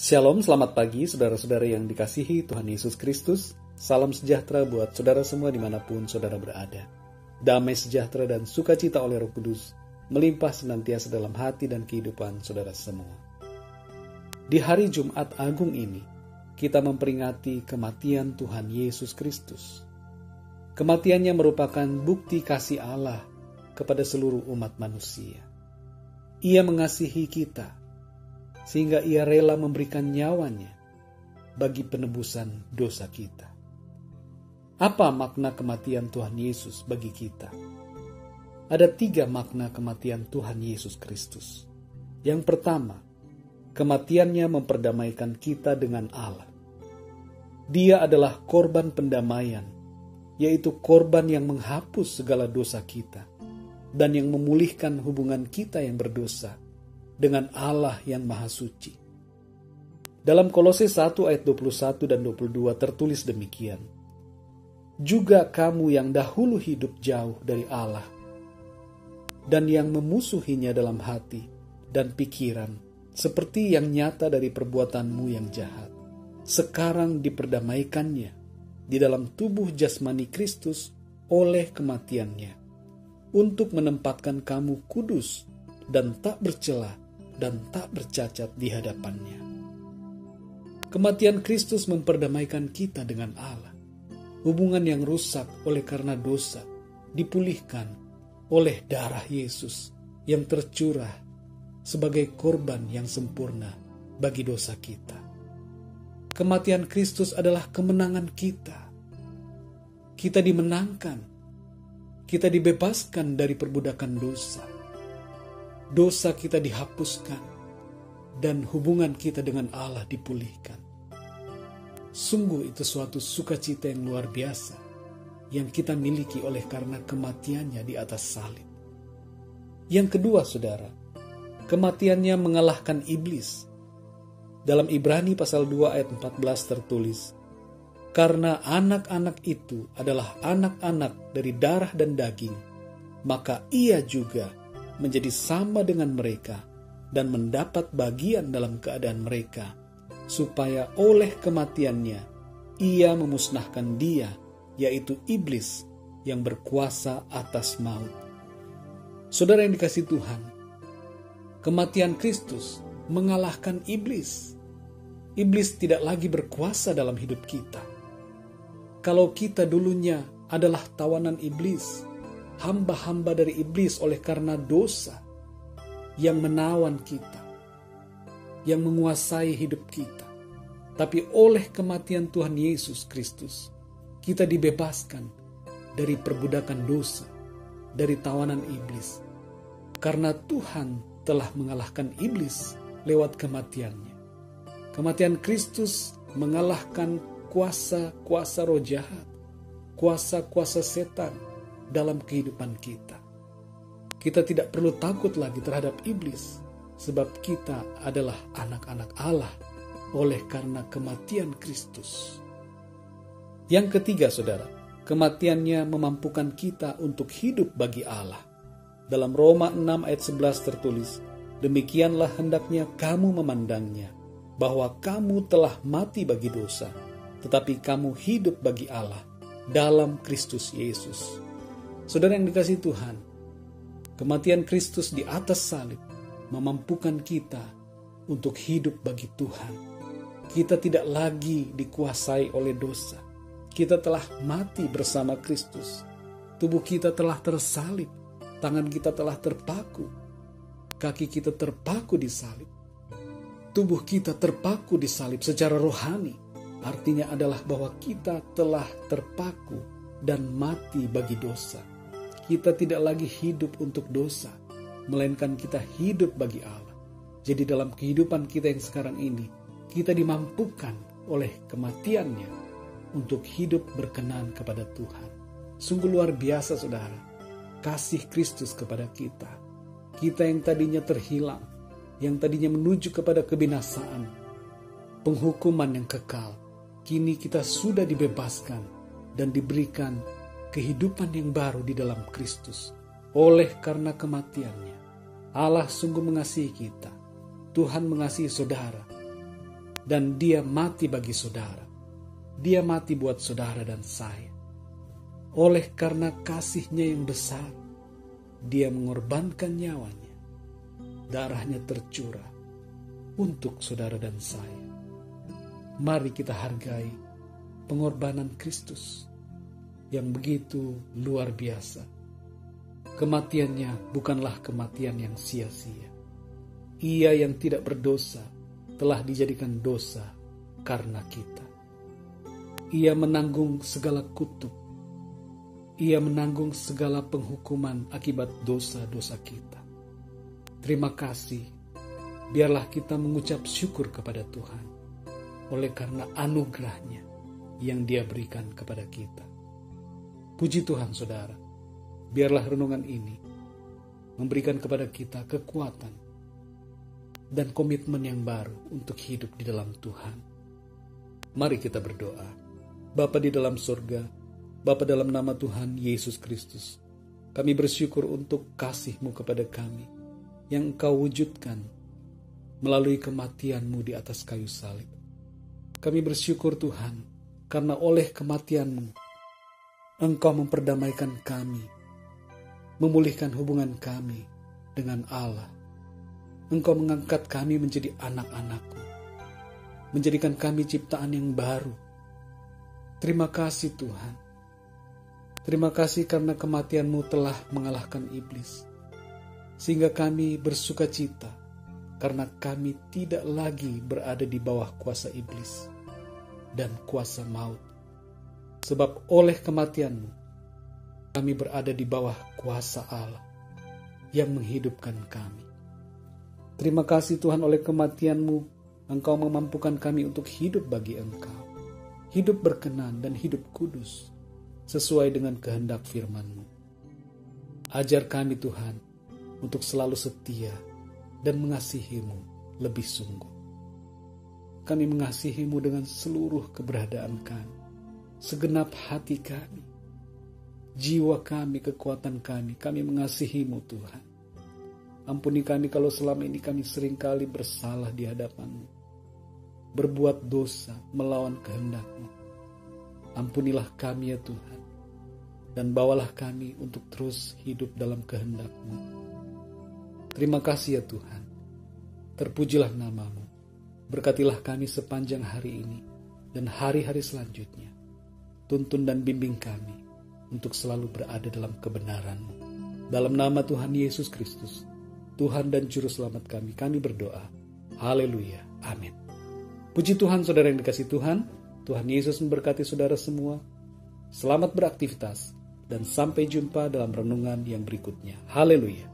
Shalom, selamat pagi saudara-saudara yang dikasihi Tuhan Yesus Kristus. Salam sejahtera buat saudara semua dimanapun saudara berada. Damai sejahtera dan sukacita oleh Roh Kudus melimpah senantiasa dalam hati dan kehidupan saudara semua. Di hari Jumat Agung ini, kita memperingati kematian Tuhan Yesus Kristus. Kematiannya merupakan bukti kasih Allah kepada seluruh umat manusia. Ia mengasihi kita, sehingga ia rela memberikan nyawanya bagi penebusan dosa kita. Apa makna kematian Tuhan Yesus bagi kita? Ada 3 makna kematian Tuhan Yesus Kristus. Yang pertama, kematiannya memperdamaikan kita dengan Allah. Dia adalah korban pendamaian, yaitu korban yang menghapus segala dosa kita dan yang memulihkan hubungan kita yang berdosa dengan Allah yang Maha Suci. Dalam Kolose 1 ayat 21 dan 22 tertulis demikian. Juga kamu yang dahulu hidup jauh dari Allah dan yang memusuhinya dalam hati dan pikiran, seperti yang nyata dari perbuatanmu yang jahat, sekarang diperdamaikannya di dalam tubuh jasmani Kristus oleh kematiannya, untuk menempatkan kamu kudus dan tak bercela dan tak bercacat di hadapannya. Kematian Kristus memperdamaikan kita dengan Allah. Hubungan yang rusak oleh karena dosa dipulihkan oleh darah Yesus yang tercurah sebagai korban yang sempurna bagi dosa kita. Kematian Kristus adalah kemenangan kita. Kita dimenangkan. Kita dibebaskan dari perbudakan dosa. Dosa kita dihapuskan dan hubungan kita dengan Allah dipulihkan. Sungguh itu suatu sukacita yang luar biasa yang kita miliki oleh karena kematiannya di atas salib. Yang kedua, saudara, kematiannya mengalahkan iblis. Dalam Ibrani pasal 2 ayat 14 tertulis, karena anak-anak itu adalah anak-anak dari darah dan daging, maka ia juga menjadi sama dengan mereka dan mendapat bagian dalam keadaan mereka, supaya oleh kematiannya ia memusnahkan dia, yaitu iblis yang berkuasa atas maut. Saudara yang dikasihi Tuhan, kematian Kristus mengalahkan iblis. Iblis tidak lagi berkuasa dalam hidup kita. Kalau kita dulunya adalah tawanan iblis, hamba-hamba dari iblis oleh karena dosa yang menawan kita, yang menguasai hidup kita. Tapi oleh kematian Tuhan Yesus Kristus, kita dibebaskan dari perbudakan dosa, dari tawanan iblis. Karena Tuhan telah mengalahkan iblis lewat kematiannya. Kematian Kristus mengalahkan kuasa-kuasa roh jahat, kuasa-kuasa setan dalam kehidupan kita. Kita tidak perlu takut lagi terhadap iblis, sebab kita adalah anak-anak Allah oleh karena kematian Kristus. Yang ketiga, saudara, kematiannya memampukan kita untuk hidup bagi Allah. Dalam Roma 6 ayat 11 tertulis, demikianlah hendaknya kamu memandangnya, bahwa kamu telah mati bagi dosa, tetapi kamu hidup bagi Allah dalam Kristus Yesus. Saudara yang dikasihi Tuhan, kematian Kristus di atas salib memampukan kita untuk hidup bagi Tuhan. Kita tidak lagi dikuasai oleh dosa. Kita telah mati bersama Kristus. Tubuh kita telah tersalib. Tangan kita telah terpaku. Kaki kita terpaku di salib. Tubuh kita terpaku di salib secara rohani. Artinya adalah bahwa kita telah terpaku dan mati bagi dosa. Kita tidak lagi hidup untuk dosa, melainkan kita hidup bagi Allah. Jadi dalam kehidupan kita yang sekarang ini, kita dimampukan oleh kematiannya untuk hidup berkenan kepada Tuhan. Sungguh luar biasa, saudara, kasih Kristus kepada kita. Kita yang tadinya terhilang, yang tadinya menuju kepada kebinasaan, penghukuman yang kekal, kini kita sudah dibebaskan dan diberikan kehidupan yang baru di dalam Kristus. Oleh karena kematiannya, Allah sungguh mengasihi kita. Tuhan mengasihi saudara. Dan dia mati bagi saudara. Dia mati buat saudara dan saya. Oleh karena kasih-Nya yang besar, dia mengorbankan nyawanya. Darahnya tercurah untuk saudara dan saya. Mari kita hargai pengorbanan Kristus yang begitu luar biasa. Kematiannya bukanlah kematian yang sia-sia. Ia yang tidak berdosa telah dijadikan dosa karena kita. Ia menanggung segala kutuk. Ia menanggung segala penghukuman akibat dosa-dosa kita. Terima kasih. Biarlah kita mengucap syukur kepada Tuhan oleh karena anugerah-Nya yang Dia berikan kepada kita. Puji Tuhan, saudara. Biarlah renungan ini memberikan kepada kita kekuatan dan komitmen yang baru untuk hidup di dalam Tuhan. Mari kita berdoa. Bapa di dalam surga, Bapa dalam nama Tuhan Yesus Kristus, kami bersyukur untuk kasih-Mu kepada kami yang Engkau wujudkan melalui kematian-Mu di atas kayu salib. Kami bersyukur Tuhan, karena oleh kematian-Mu Engkau memperdamaikan kami, memulihkan hubungan kami dengan Allah. Engkau mengangkat kami menjadi anak-anak-Mu, menjadikan kami ciptaan yang baru. Terima kasih Tuhan. Terima kasih karena kematian-Mu telah mengalahkan iblis, sehingga kami bersuka cita karena kami tidak lagi berada di bawah kuasa iblis dan kuasa maut. Sebab oleh kematian-Mu, kami berada di bawah kuasa Allah yang menghidupkan kami. Terima kasih Tuhan, oleh kematian-Mu, Engkau memampukan kami untuk hidup bagi Engkau. Hidup berkenan dan hidup kudus, sesuai dengan kehendak firman-Mu. Ajar kami Tuhan, untuk selalu setia dan mengasihi-Mu lebih sungguh. Kami mengasihi-Mu dengan seluruh keberadaan kami, segenap hati kami, jiwa kami, kekuatan kami mengasihi-Mu Tuhan. Ampuni kami kalau selama ini kami seringkali bersalah di hadapan-Mu, berbuat dosa melawan kehendak-Mu. Ampunilah kami ya Tuhan, dan bawalah kami untuk terus hidup dalam kehendak-Mu. Terima kasih ya Tuhan, terpujilah nama-Mu. Berkatilah kami sepanjang hari ini dan hari-hari selanjutnya. Tuntun dan bimbing kami untuk selalu berada dalam kebenaran-Mu. Dalam nama Tuhan Yesus Kristus, Tuhan dan Juru Selamat kami berdoa. Haleluya. Amin. Puji Tuhan, saudara yang dikasihi Tuhan. Tuhan Yesus memberkati saudara semua. Selamat beraktivitas dan sampai jumpa dalam renungan yang berikutnya. Haleluya.